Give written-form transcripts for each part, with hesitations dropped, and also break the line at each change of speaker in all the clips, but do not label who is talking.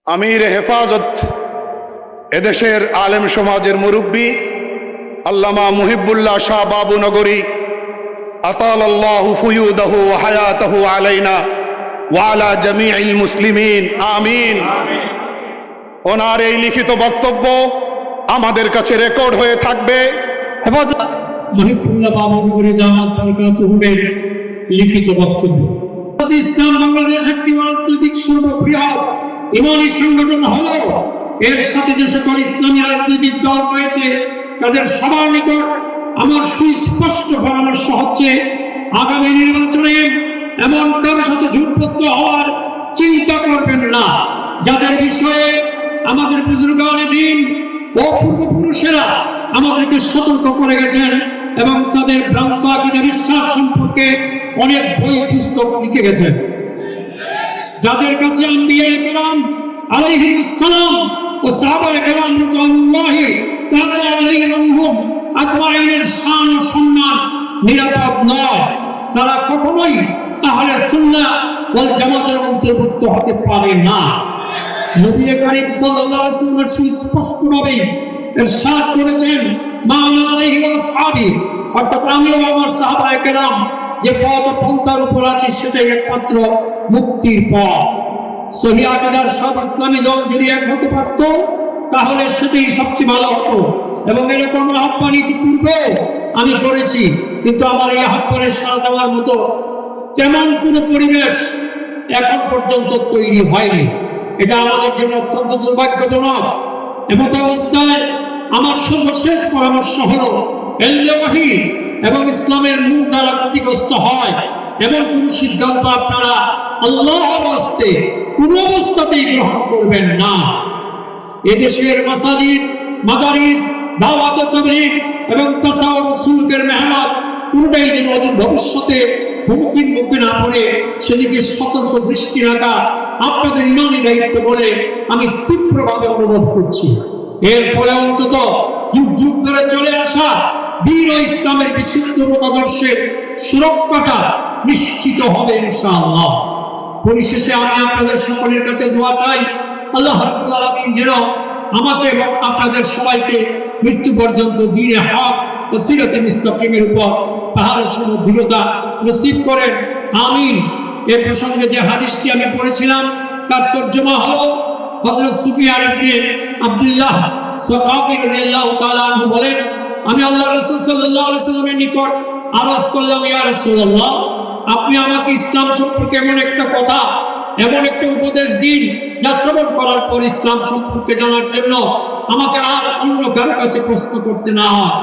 আমির হেফাজত এদেশের আলেম সমাজের মুরব্বী আল্লামা মুহিবুল্লাহ শাহ বাবু নগরী আতালাল্লাহু ফুয়ুদাহু ওয়া হায়াতাহু আলাইনা ওয়া আলা জামিইল মুসলিমিন আমিন। ওনার এই লিখিত বক্তব্য আমাদের কাছে রেকর্ড হয়ে থাকবে।
মুহিবুল্লাহ বাবু নগরী জামাত বরকাতুহুর লিখিত বক্তব্য। ইসলাম বাংলাদেশ একটি রাজনৈতিক সর্ববৃহৎ ইমানি সংগঠন হলো, এর সাথে যে সকল ইসলামী রাজনৈতিক দল রয়েছে তাদের সবার নিকট আমার সুস্পষ্ট পরামর্শ হচ্ছে, আগামী নির্বাচনে এমন কারোর সাথে জোটবদ্ধ হওয়ার চিন্তা করবেন না, যাদের বিষয়ে আমাদের বুজুর্গানে দিন ও পূর্বপুরুষেরা আমাদেরকে সতর্ক করে গেছেন এবং তাদের ভ্রান্ত আকীদা বিশ্বাস সম্পর্কে অনেক বই পুস্তক লিখে গেছেন। যাদের কাছে আম্বিয়ায়ে কেরাম আলাইহিস সালাম ও সাহাবায়ে কেরাম রাদিয়াল্লাহু তাআলা আলাইহিম আজমাইনের শান ও সম্মান নিরাপদ নয়, তারা কখনোই আহলে সুন্নাহ ওয়াল জামাতের অন্তর্ভুক্ত হতে পারে না। নবী করিম সাল্লাল্লাহু আলাইহি ওয়াসাল্লাম সুস্পষ্টভাবে ইরশাদ করেছেন, মা আলাইহি ওয়া আসহাবি, অর্থাৎ আমি ও আমার সাহাবায়ে কেরাম যে পথ পন্থার উপর আছি সেটাই একমাত্র মুক্তির পথ। সহিহ আকীদার সব ইসলামী দল যদি এক হতে পারত তাহলে সেটাই সবচেয়ে ভালো হতো, এবং এরকম আহ্বান ইতিপূর্বে আমি করেছি, কিন্তু আমার এই আহ্বানে সাড়া দেওয়ার মতো তেমন কোনো পরিবেশ এখন পর্যন্ত তৈরি হয়নি। এটা আমাদের জন্য অত্যন্ত দুর্ভাগ্যজনক। এমত অবস্থায় আমার সর্বশেষ পরামর্শ হলো, ওহী এবং ইসলামের মূল দ্বারা ক্ষতিগ্রস্ত হয় এমন কোন সিদ্ধান্ত আপনারা আল্লাহর রাস্তে কোনো অবস্থাতেই গ্রহণ করবেন না। এদেশের মাসাজিদ, মাদারিস, দাওয়াত ও তাবলীগ এবং তাসাউফ ও সুলুকের মেহনত কোনটাই যেন অদূর ভবিষ্যতে হুমকির মুখে না পড়ে সেদিকে সতর্ক দৃষ্টি রাখা আপনাদের ইমানি দায়িত্ব বলে আমি তীব্রভাবে অনুভব করছি। এর ফলে অন্তত যুগ যুগ ধরে চলে আসা দ্বীন ও ইসলামের বিশুদ্ধ মতাদর্শের সুরক্ষাটা নিশ্চিত হবে ইনশাআল্লাহ। পরিশেষে আমি আপনাদের সকলের কাছে দোয়া চাই, আল্লাহ রাব্বুল আলামিন যেন আমাকে এবং আপনাদের সবাইকে মৃত্যু পর্যন্ত দ্বীনে হক ও সিরাতে মুস্তাকিমের উপর পাহাড়ের সম দৃঢ়তা নসিব করেন, আমিন। এ প্রসঙ্গে যে হাদিসটি আমি পড়েছিলাম তার তর্জমা হলো, হযরত সুফিয়ান ইবনে আব্দুল্লাহ সাকাফি রাদিয়াল্লাহু তাআলা আনহু বলেন, আমি আল্লাহ রাসূল সাল্লাল্লাহু আলাইহি সাল্লামের নিকট আরজ করলাম, ইয়া রাসূলুল্লাহ, আপনি আমাকে ইসলাম সম্পর্কে এমন একটা কথা, এমন একটা উপদেশ দিন যা শ্রবণ করার পর ইসলাম সম্পর্কে জানার জন্য আমাকে আর অন্য কারো কাছে প্রশ্ন করতে না হয়।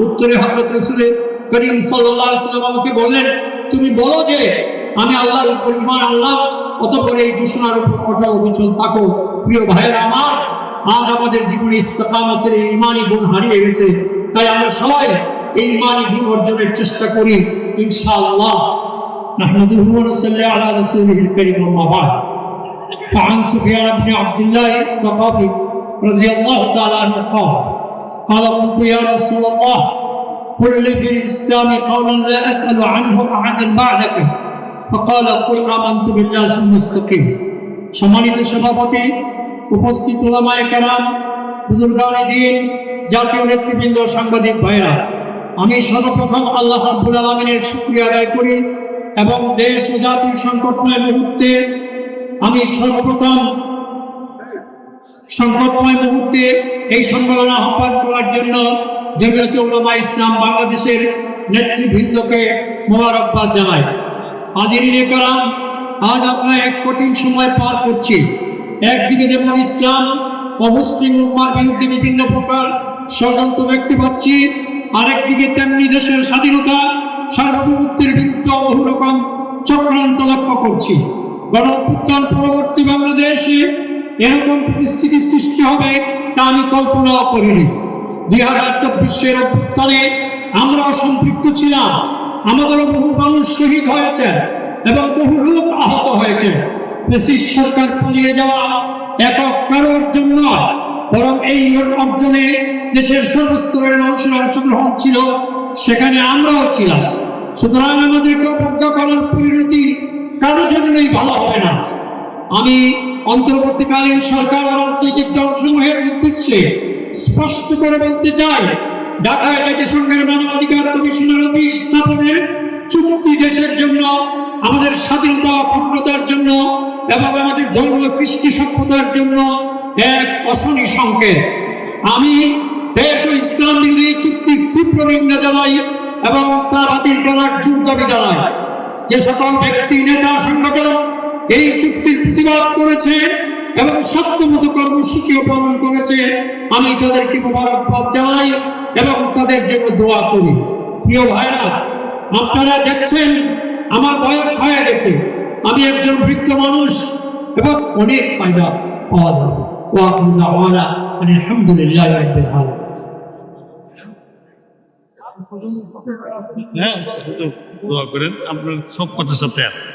উত্তরে হযরত রাসূল করিম সাল্লাল্লাহু আলাইহি সাল্লাম আমাকে বললেন, তুমি বলো যে আমি আল্লাহর উপর ঈমান আনলাম, অতঃপর এই ঘোষণার উপর অটল অবিচল থাকো। প্রিয় ভাইয়েরা আমার, আজ আমাদের জীবনে ইস্তেকামতের এই ঈমানি গুণ হারিয়ে গেছে, তাই আমরা সবাই এই ঈমানি গুণ অর্জনের চেষ্টা করি ইনশাআল্লাহ। নাহমাদুহু ওয়া নুসাল্লি আলা রাসূলিহিল কারীম, আম্মা বা'দ। فعن سفيان بن عبد الله الثقفي رضي الله تعالى عنه قال قلت يا رسول الله قل لي في الإسلام قولا لا أسأل عنه أحدا بعدك فقال قل آمنت بالله ثم استقم। সম্মানিত সভাপতি, উপস্থিত উলামায়ে কেরাম, বুজুর্গানে দ্বীন, জাতীয় নেতৃবৃন্দ, সাংবাদিক ভাইরা, আমি সর্বপ্রথম আল্লাহ রাব্বুল আলামিনের শুকরিয়া আদায় করি এবং দেশ ও জাতির সংকটময় মুহূর্তে এই সম্মেলন আহ্বান করার জন্য জমিয়তে উলামা ইসলাম বাংলাদেশের নেতৃবৃন্দকে মোবারকবাদ জানাই। হাজিরিনে কেরাম, আজ আমরা এক কঠিন সময় পার করছি। একদিকে যেমন ইসলাম ও মুসলিম উম্মার বিরুদ্ধে বিভিন্ন প্রকার ষড়যন্ত্র দেখতে পাচ্ছি, আরেকদিকে তেমনি দেশের স্বাধীনতা সার্বভৌমত্বের বিরুদ্ধে বহু রকম চক্রান্ত লক্ষ্য করছি। গণঅভ্যুত্থান পরবর্তী বাংলাদেশে এরকম পরিস্থিতি সৃষ্টি হবে তা আমি কল্পনাও করিনি। 2024 অভ্যুত্থানে আমরাও সম্পৃক্ত ছিলাম, আমাদেরও বহু মানুষ শহীদ হয়েছে এবং বহু লোক আহত হয়েছে। ফ্যাসিস্ট সরকার পালিয়ে যাওয়া একক কারোর জন্য, বরং এই অর্জনে দেশের সর্বস্তরের মানুষের অংশগ্রহণ ছিল, সেখানে আমরাও ছিলাম। সুতরাং আমাদেরকে অবজ্ঞা করার পরিণতি কারোর জন্যই ভালো হবে না। আমি অন্তর্বর্তীকালীন সরকার ও রাজনৈতিক দলসমূহের উদ্দেশ্যে স্পষ্ট করে বলতে চাই, ঢাকায় জাতিসংঘের মানবাধিকার কমিশনের অফিস স্থাপনের চুক্তি দেশের জন্য, আমাদের স্বাধীনতা অখণ্ডতার জন্য এবং আমাদের ধর্মীয় কৃষ্টি সভ্যতার জন্য এক অশনি সংকেত। আমি দেশ ও ইসলাম বিরোধী চুক্তির তীব্র নিন্দা জানাই এবং তা বাতিল করার জোর দাবি জানাই। যে সকল ব্যক্তি, নেতা, সংগঠন এই চুক্তির প্রতিবাদ করেছে এবং সাধ্যমতো কর্মসূচিও পালন করেছে, আমি তাদেরকে মোবারকবাদ জানাই এবং তাদের জন্য দোয়া করি। প্রিয় ভাইরা, আপনারা দেখছেন আমার বয়স হয়ে গেছে, আমি একজন বৃদ্ধ মানুষ এবং অনেক ফায়দা পাওয়া যাবে। আলহামদুলিল্লাহ রাব্বিল আলামিন।
হ্যাঁ, দোয়া করেন, আপনার সব কথার সাথে আছে।